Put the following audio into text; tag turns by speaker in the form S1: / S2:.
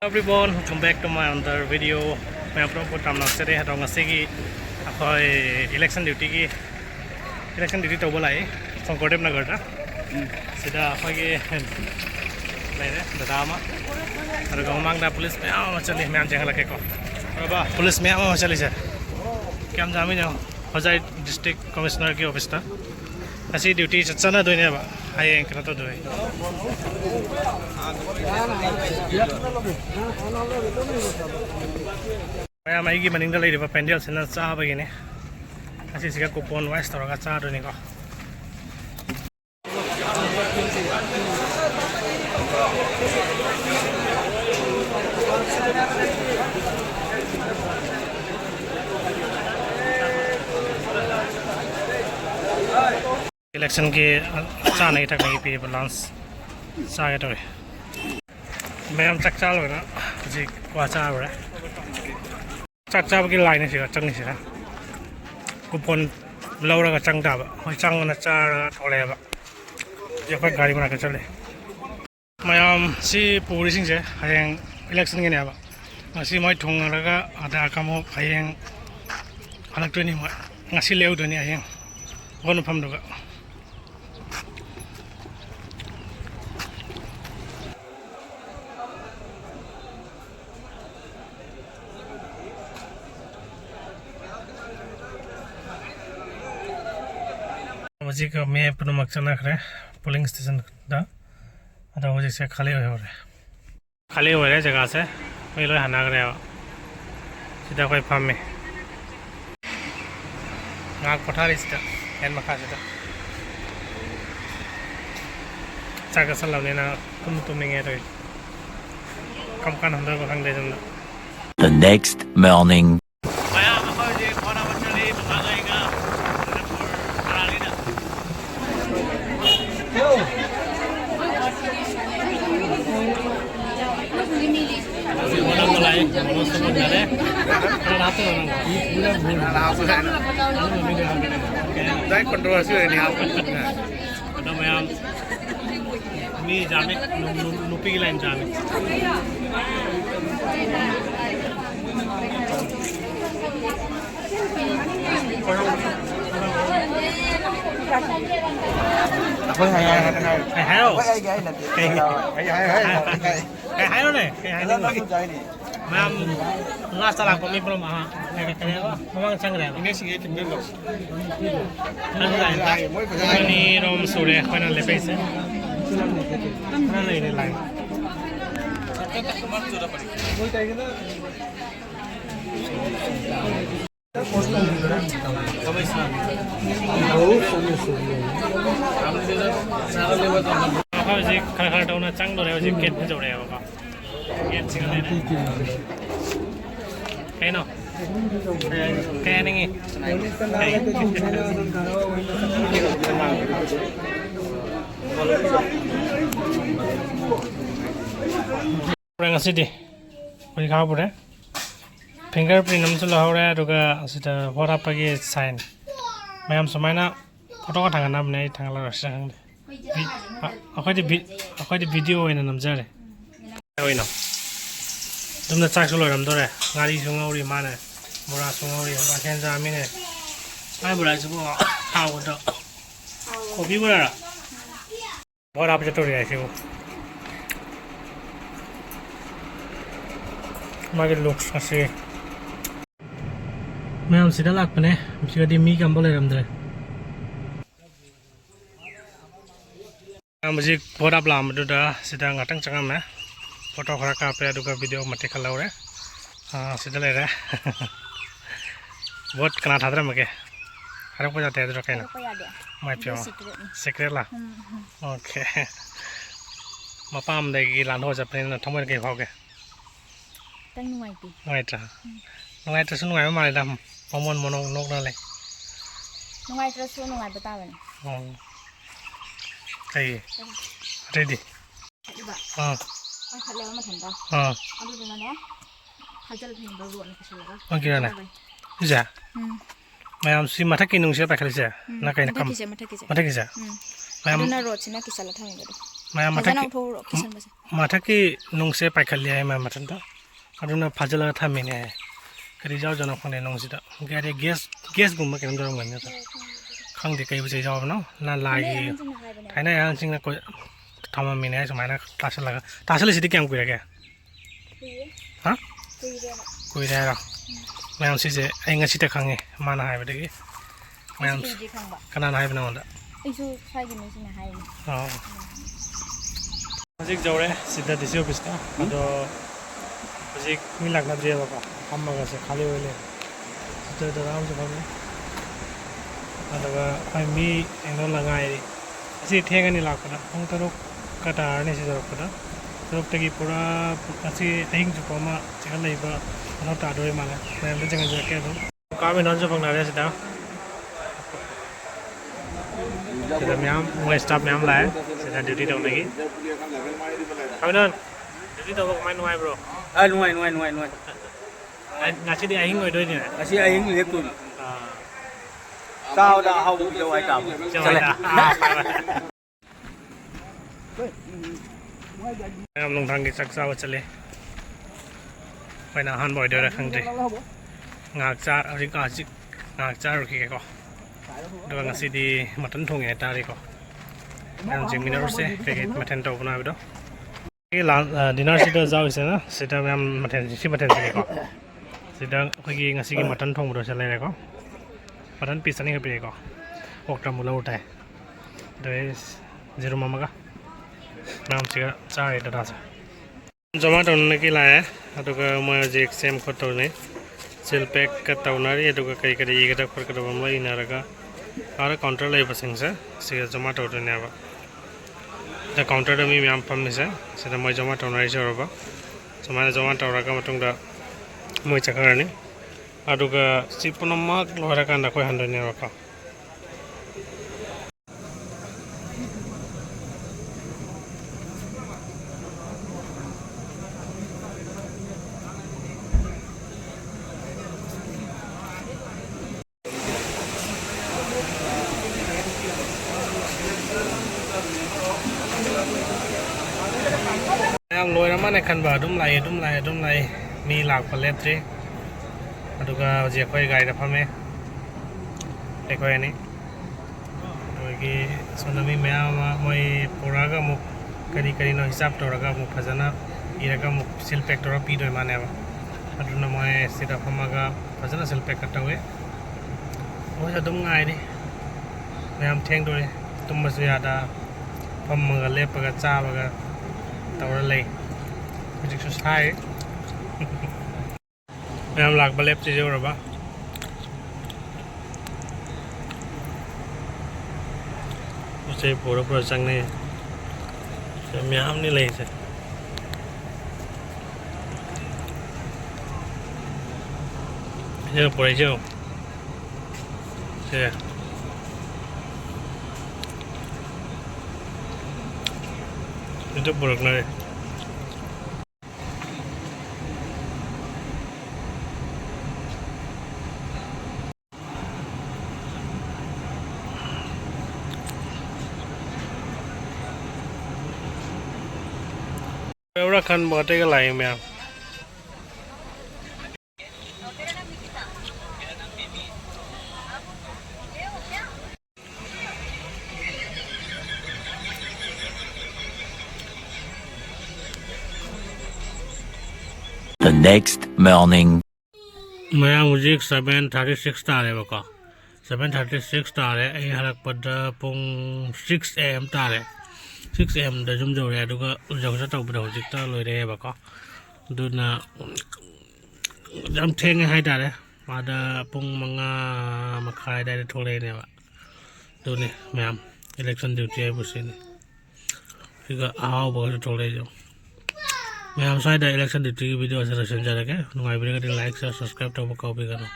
S1: Everyone, welcome back to my another video. मैं आप लोगों को टाइम नक्शे दे रहा हूँ कि अखोई इलेक्शन ड्यूटी तो बोला है संकोटेम नगर ना सीधा अखोई के नहीं रे दादामा और गाँव मांगना पुलिस में आओ चली मैं जंगल के को और बा पुलिस में आओ चली से क्या हम जामी जाओ हजाई डिस्ट्रिक्ट कमिश्नर की ऑफिस था ऐसी ड्यूटी चलना दो नहीं बा हाई एंक ना तो दो मैं माइकी मनिंग दल इधर पेंडल से ना चाह बगी ने ऐसी सिका कुपन वाइस तो रखा चाह दो नहीं को इलेक्शन के चाह नहीं तक नहीं पी बैलेंस चाह तो मैं हम चक चाल ना जी क्या चाह रहा है चक चाह की लाइन से चंग से कुपन लौरा का चंग डाब और चंग ना चाह थोड़े अब जब फिर गाड़ी बना के चले मैं हम सी पूरी सिंह से हयें इलेक्शन के नहीं अब सी मैं ठोंग लगा आधा काम हो हयें अलग तो नहीं मैं ngasi leo तो नहीं हयें कौन फम दोगा वजी का मैं अपना मकसद ना करे पोलिंग स्टेशन दा अदा वजी से खाली हो रहा है जगह से मैं लोग हना करे सीधा कोई फार्म में नाक पठा रही सीधा एन मखा सीधा चाका सल लाने ना तुम नहीं है तो कम कान हम को खंग दे जंदा
S2: The next morning.
S1: kontroversi ini apa? Ada macam ni jamin nupi lain jamin.
S3: Apa hai
S1: Hai đâu? Hai đâu này? Hai đâu này? Mam last time kami belum kayak apa? Memang sangat ini sih itu belum. Ini rom sore mana lebih sih? Mana ini lain? Apa sih kalau tahun acang dulu ya sih ket jauh ya apa? Ket sih kan ini. Kaino, kayak ini. Orang asli deh, beri kau boleh. Fingerprint namun sudah orang juga sudah buat apa lagi sign. Macam semana foto kan tangan nama ni tangan lalu sekarang deh. Aku ada video ini nama jadi. Tahu ini. तुमने चाक सुलो रम तो रे गाड़ी सुंगौरी माने बुरा सुंगौरी हम बाकें जामी ने आए बुरा सुबह हाँ वो तो कॉफी बुरा बहुत आप जतो रे ऐसे वो मागे लुक्स ऐसे मैं हम सीधा लाग पने मुझे कभी मी कम बोले रम तो रे मुझे बहुत आप लाम तो दा सीधा ngатang cengam ya फोटो खरा का पे दुका वीडियो मते खलाव रे हां सिदले रे बहुत कना था रे मके अरे को जाते है कहीं ना मैं पियो सीक्रेट ला ओके मपाम दे की लान हो जापने ना थमन के भाव के
S4: ตั้งหน่วยปี
S1: नोय ता नोय ता सुन नोय मा ले दम पमन मन नोक ना ले
S4: หน่วยจะสู้หน่วยบ่ตาบ่นี่
S1: ไอ้रेडी हां
S4: มันคัดแล้วมาถึงตา
S1: हां
S4: เอาดูนะเนี่ยเขาจะถึงบ่รวนก็สิแล้ว
S1: ओके ना जा मैं हम सी माथा की नुंग से पैखले से ना कहीं ना कम
S4: किसे मठा किसे
S1: माथा की जा मैं हम
S4: ना रोड से ना किसे ला थांगे
S1: मैम
S4: फजन थोरो किसन बसे
S1: मथकी नुंसे पाइखली है मैम मथन अदुना फाजल थामिने करी जाओ जना खने नुंसिदा गारे गैस गुम केम दरम गन्ने खंगदे कई बजे जाओ न ना लागी थाइना यान सिंग को थामा मिने समाना तासल सिदि केम कुइरा के हां कुइरा रा मैम सिजे आई ngasi ta खंगे माना हाय बदगी मैम कना हाय बना वंदा
S4: इसु साइगे मिसिना हाय
S1: हां हजिक जौरे सिदा दिसि ऑफिस का अदो हजिक मी लागना दिए बाबा हमगा से खाली होले सिदा राम से भागने अदगा आई मी एनो लगाई असि ठेगनी लाकदा हम तरो कटा ने से जरकदा तरो तगी पूरा असि अहिंग जुपमा चेक लेबा न तादोय माला मैम जंग जके दो का में नन जो बंगला रे सिदा सिदा मैम वो स्टाफ मैम लाए सिदा ड्यूटी तो नहीं Kami nun, jadi tahu kau main nuai bro?
S3: Nuai.
S1: Ngasih di ahing ngoi doi ni.
S3: Asi aying lihat tu. Sao dah hau jauh ai kam.
S1: Jangan dah. Em lung thang cái sắc sao chale. Phải là han boy doi ra khang deh. Ngak cha, ngak cha rồi kì ko. Doi ngasih di mutton thong ya tadi ko. Em jeng minor se, kayak mutton tau pun ada. cái dinner situ jauh sih na, situ yang maten sih kok. Situ lagi ngasih cái mutton thong bro selai kok. Mutton piece ni kepi kok. Waktu mula utai. Dari zero mama ka. Nam sih cari itu rasa. Zomato ni kila ya, atau ke mau jadi same kotor ni. Silpek ke taunari atau ke kayak kiri kita pergi ke bawah ini araga. Ada counter lagi pasang sih, sih Zomato tu ni apa. The counter demi ma'am Pammi से सिदा मैं जमा टोनारी से रोबा so मैंने जमा टोरा का मतुंग दा मैं चकरानी आदुगा सिपुनमा लोहरा का अंदर कोई हंडर नहीं रखा lôi nó mắt này khăn bờ đúng lại mi lạc và lép chứ được việc quay gai đập hâm để quay này rồi cái số nami mẹ mà moi pura cái mục kari nó hisap đó cái mục phải na ira cái mục silpek đó pi rồi mà nè mà nó moi sẽ đập hâm cái phải na silpek cái tao ấy ôi giờ đúng ngay đi mẹ em thèn rồi tum mà sẽ ada hâm cái lép cái cha cái tao lấy Music susah Yang lag balep sih jauh berapa? Saya pura-pura sang ni, saya miam ni leh saya. Saya pura jauh, saya. Itu buruk nari. Eura kan buat cái lại mẹ.
S2: The next morning.
S1: Maya music 7:36 tare baka. 7:36 tare ai harak pada pung 6 am tare. 6 am da jum jore aduga jang sa tau bro jik ta loi re baka. Duna jam theng hai tare. Ada pung manga makai da thole ne ba. Duni ma'am election duty ai busin. Higa aw ba thole jo. मैं हम शायद election duty की video से रखने जा रहे हैं। नुआई video को लाइक शेयर सब्सक्राइब तो कॉपी करो।